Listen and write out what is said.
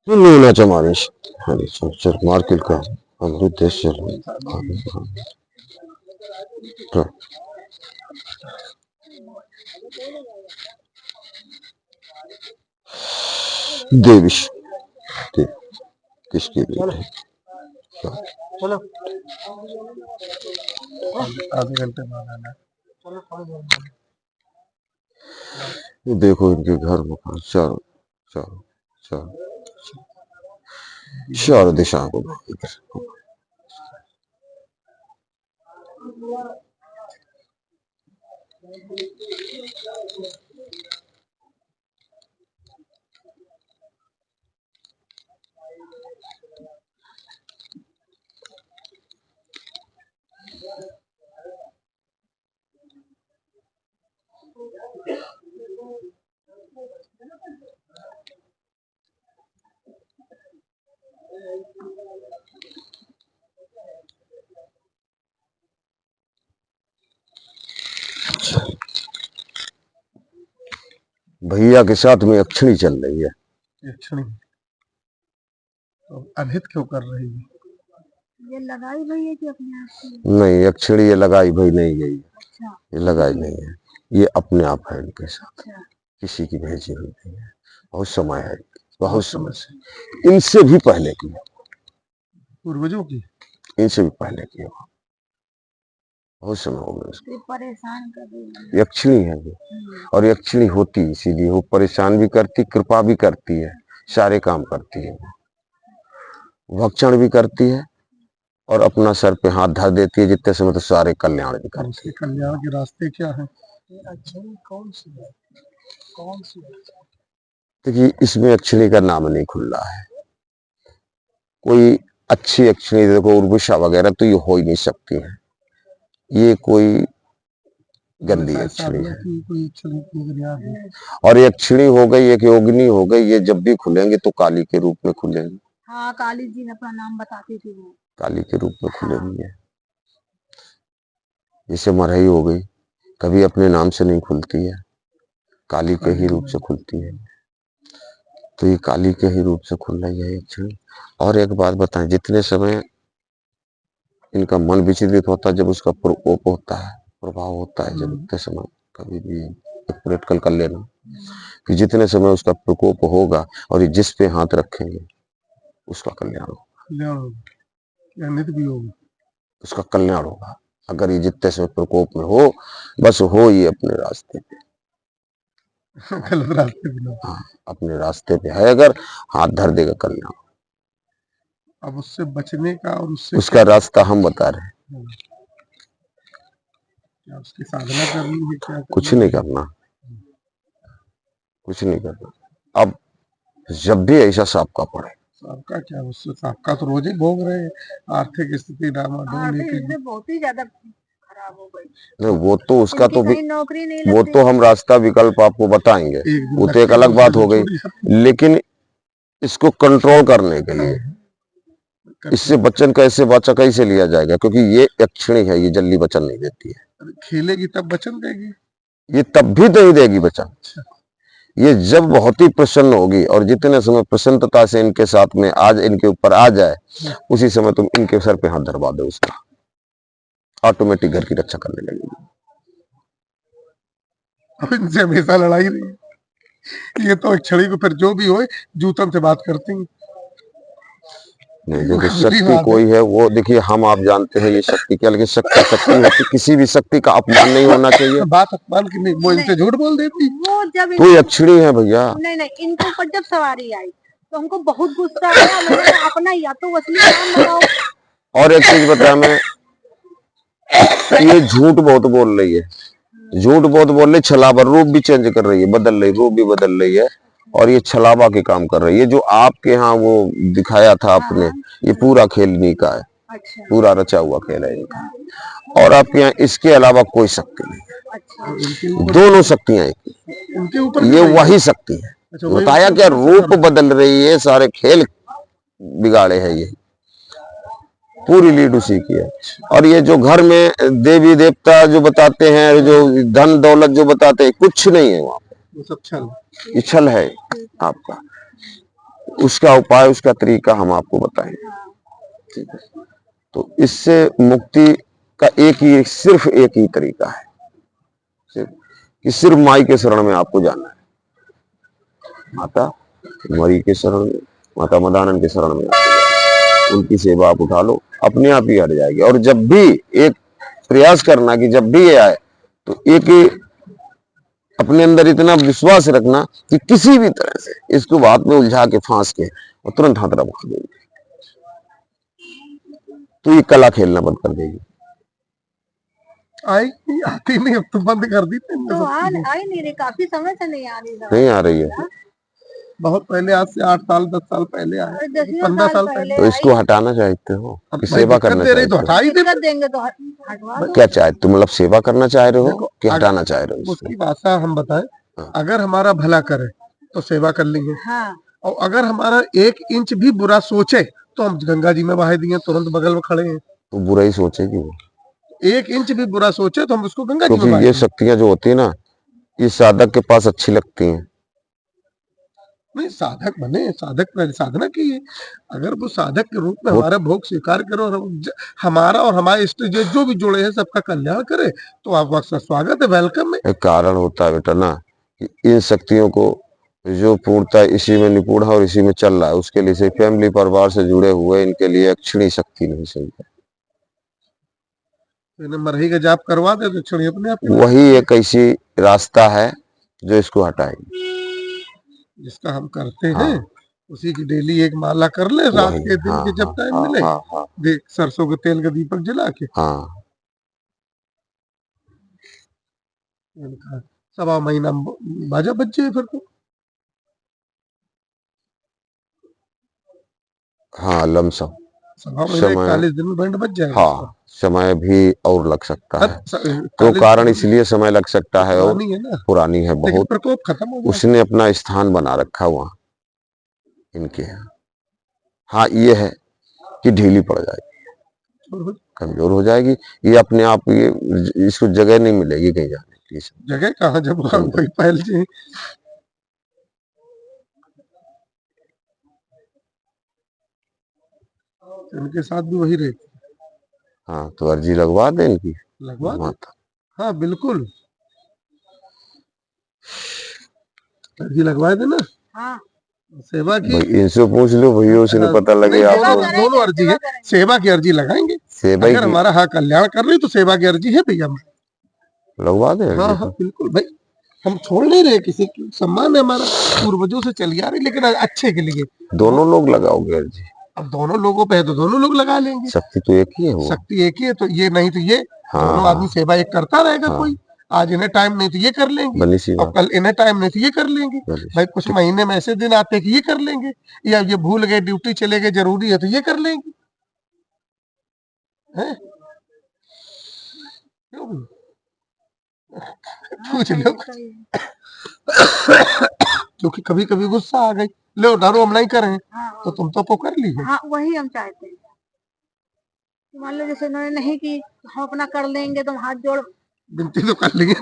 Nuna Jamalish, Sir Markel का अमृत देश चल देविश किसकी चलो आधे घंटे बाद आना। देखो इनके घर मकान चारों चारों चारों चारों दिशाओं को भैया के साथ में अक्षणी चल रही है। अक्षणी तो अनहित क्यों कर रही है? ये लगाई भई है कि अपने आप से? नहीं, अक्षणी ये लगाई भाई नहीं गई। अच्छा, ये लगाई नहीं है, ये अपने आप है इनके साथ। अच्छा, किसी की भेजी हुई नहीं है। बहुत समय है, बहुत समय से, इनसे भी पहले की, पूर्वजों की, इनसे भी पहले की, बहुत समय हो गया उसको। परेशान कर रही यक्षिणी है ये, और यक्षिणी होती इसीलिए वो परेशान भी करती, कृपा भी करती है, सारे काम करती है, भक्षण भी करती है और अपना सर पे हाथ धर देती है जितने समय तो सारे कल्याण भी करती है। कल्याण के रास्ते क्या है? अक्षणी कौन सी है? कौन सी है? देखिए इसमें अक्षिणी का नाम नहीं खुल रहा है। कोई अच्छी अक्षिणी देखो उर्वशा वगैरह तो ये हो ही नहीं सकती है, ये कोई गंदी अक्षिणी है। और ये अक्षिणी हो गई, एक योगिनी हो गई, ये जब भी खुलेंगे तो काली के रूप में खुलेंगी। हाँ, काली जी ने अपना नाम बताती थी वो, काली के रूप में खुलेंगी है। जैसे मरही हो गई, कभी अपने नाम से नहीं खुलती है, काली के ही रूप से खुलती है। तो ये काली के ही रूप से खुल रही है अक्षिणी। और एक बात बताएं, जितने समय इनका मन विचलित होता है, जब उसका प्रकोप होता है, प्रभाव होता है, जब उतने समय कभी भी प्रैक्टिकल कर लेना कि जितने समय उसका प्रकोप होगा और ये जिस पे हाथ रखेंगे उसका कल्याण होगा, उसका कल्याण होगा। अगर ये जितने समय प्रकोप में हो, बस हो ये अपने रास्ते पे, गलत रास्ते पे। हाँ, अपने रास्ते पे है, अगर हाथ धर देगा कल्याण। अब उससे बचने का और उसका रास्ता हम बता रहे हैं। क्या उसकी साधना करनी है? क्या कुछ नहीं करना, कुछ नहीं करना। अब जब भी ऐसा सबका पड़े, सबका क्या, उससे सबका तो रोज ही भोग रहे हैं। आर्थिक स्थिति डामाडोल, बहुत ही ज्यादा खराब हो गई। नहीं वो तो उसका तो नौकरी नहीं, वो तो हम रास्ता विकल्प आपको बताएंगे, वो तो एक अलग बात हो गई। लेकिन इसको कंट्रोल करने के लिए, इससे बच्चन कैसे बचा कैसे लिया जाएगा, क्योंकि ये अक्षिणी है, ये जल्दी बचन नहीं देती है। खेलेगी तब बचन देगी, ये तब भी नहीं देगी बचन। ये जब बहुत ही प्रसन्न होगी और जितने समय प्रसन्नता से इनके साथ में आज इनके ऊपर आ जाए, उसी समय तुम इनके सर पे हाथ धरवा दो, उसका ऑटोमेटिक घर की रक्षा करने लगेगी। अब इनसे हमेशा लड़ाई रही। ये तो एक छड़ी को फिर जो भी हो जूतम से बात करती हैं। नहीं देखो, शक्ति कोई है वो, देखिए हम आप जानते हैं ये शक्ति क्या, लेकिन शक्ति शक्ति होती, किसी भी शक्ति का अपमान नहीं होना चाहिए। बात अपमान की नहीं, वो इनसे झूठ बोल देती। वो जब कोई अक्षिणी है भैया, नहीं, इनके ऊपर जब सवारी आई तो हमको बहुत गुस्सा आया। मैंने अपना या तो असली नाम बताओ। और एक चीज बता, मैं ये झूठ बहुत बोल रही है, झूठ बहुत बोल रही, छलावा रूप भी चेंज कर रही है, बदल रही, रूप भी बदल रही है, और ये छलावा के काम कर रही है। जो आपके यहाँ वो दिखाया था आपने, ये पूरा खेल इन्हीं का है, पूरा रचा हुआ खेल है इनका। और आपके यहाँ इसके अलावा कोई शक्ति नहीं, दोनों शक्तियां एक, ये वही शक्ति है। बताया क्या, रूप बदल रही है, सारे खेल बिगाड़े है, ये पूरी लीड उसी की है। और ये जो घर में देवी देवता जो बताते हैं, जो धन दौलत जो बताते हैं, कुछ नहीं है वहां पे, ये छल है आपका। उसका उपाय, उसका तरीका हम आपको बताएंगे। ठीक है, तो इससे मुक्ति का सिर्फ एक ही तरीका है, कि सिर्फ माई के शरण में आपको जाना है। माता मरी के शरण में, माता मदानंद के शरण में आपको जाना है। उनकी सेवा आप उठा लो, अपने आप ही हट जाएगी। और जब भी एक प्रयास करना कि जब भी ये आए तो एक अपने अंदर इतना विश्वास रखना कि किसी भी तरह से इसको बात में उलझा के फांस के और तुरंत हाथ रखवा देंगे, तो ये कला खेलना बंद कर देगी। आती नहीं, अब तो बंद कर दी तो आ नहीं रही, काफी समय से नहीं आ रही। नहीं आ रही है, बहुत पहले, आज से 8 साल 10 साल पहले आए, 15 साल पहले। तो इसको हटाना चाहते हो कि सेवा करना दे रही तो चाहते हो? हटा ही दिक्कत देंगे तो हटवा दो। क्या चाहे तुम, मतलब सेवा करना चाह रहे हो कि हटाना चाह रहे हो इसको? उसकी भाषा हम बताएं, हाँ। अगर हमारा भला करे तो सेवा कर लेंगे, हाँ। और अगर हमारा 1 इंच भी बुरा सोचे तो हम गंगा जी में बहा दिए, तुरंत बगल में खड़े हैं। तो बुरा ही सोचेगी वो, 1 इंच भी बुरा सोचे तो हम उसको गंगा जी में क्योंकि ये शक्तियां जो होती है ना, ये साधक के पास अच्छी लगती हैं। नहीं, साधक बने, साधक पहले साधना कीजिए। अगर वो साधक के रूप में हमारा भोग स्वीकार करो और हमारा और हमारे इष्ट जो भी जुड़े हैं सबका कल्याण करे, तो आपका स्वागत है, वेलकम है। एक कारण होता है बेटा ना, कि इन शक्तियों को जो पूर्णता इसी में निपुण है और इसी में चल रहा है, उसके लिए से फैमिली परिवार से जुड़े हुए इनके लिए अक्षणी शक्ति नहीं सही है। इन्हें मरही का जाप करवा दे तो क्षण अपने आप वही एक ऐसी रास्ता है जो इसको हटाएगी, जिसका हम करते हैं। उसी की डेली एक माला कर ले, रात के दिन के जब टाइम मिले, देख सरसों के तेल का दीपक जला के। सवा महीना बाजा बच जाए फिर तो। हाँ, लमसम सवा महीना 41 दिन में बैंड बच जाएगा। हाँ, समय भी और लग सकता है, तो कारण इसलिए समय लग सकता है, और पुरानी है बहुत, प्रकोप खत्म हो गया। उसने अपना स्थान बना रखा वहां इनके। हाँ, ये है कि ढीली पड़ जाएगी, कमजोर हो जाएगी, ये अपने आप, ये इसको जगह नहीं मिलेगी कहीं जाने की। जगह कहाँ, जब कोई पहल से इनके साथ भी वही रहती। हाँ, तो अर्जी लगवा दे इनकी, लगवा दे। हाँ बिल्कुल, अर्जी लगवा देना। हाँ, सेवा की इनसे पूछ लो भैया, उसने पता लगे आपको। दोनों अर्जी है, सेवा की अर्जी लगाएंगे। सेवा अगर हमारा हाँ कल्याण कर रही तो सेवा की अर्जी है भैया, लगवा दे। हाँ हाँ बिल्कुल भाई, हम छोड़ नहीं रहे किसी की, सम्मान है हमारा, पूर्वजों से चली आ रही, लेकिन अच्छे के लिए। दोनों लोग लगाओगे अर्जी? अब दोनों लोगों पे है तो दोनों लोग लगा लेंगे। शक्ति तो एक ही है, वो शक्ति एक ही है, तो ये नहीं तो ये। दोनों आदमी सेवा एक करता रहेगा। कोई आज इन्हें टाइम नहीं तो ये कर लेंगे, और कल इन्हें टाइम नहीं तो ये कर लेंगे। भाई कुछ महीने में ऐसे दिन आते कि ये कर लेंगे, या ये भूल गए, ड्यूटी चले गए, जरूरी है तो ये कर लेंगे, हैं? पूछ लो। क्योंकि कभी कभी गुस्सा आ गई, लो डरो हम नहीं करें, तो तुम तो कर ली है। हाँ, वही हम चाहते हैं। मान लो जैसे उन्होंने नहीं की, हम अपना कर लेंगे, तो हाथ जोड़ विनती तो कर लेंगे।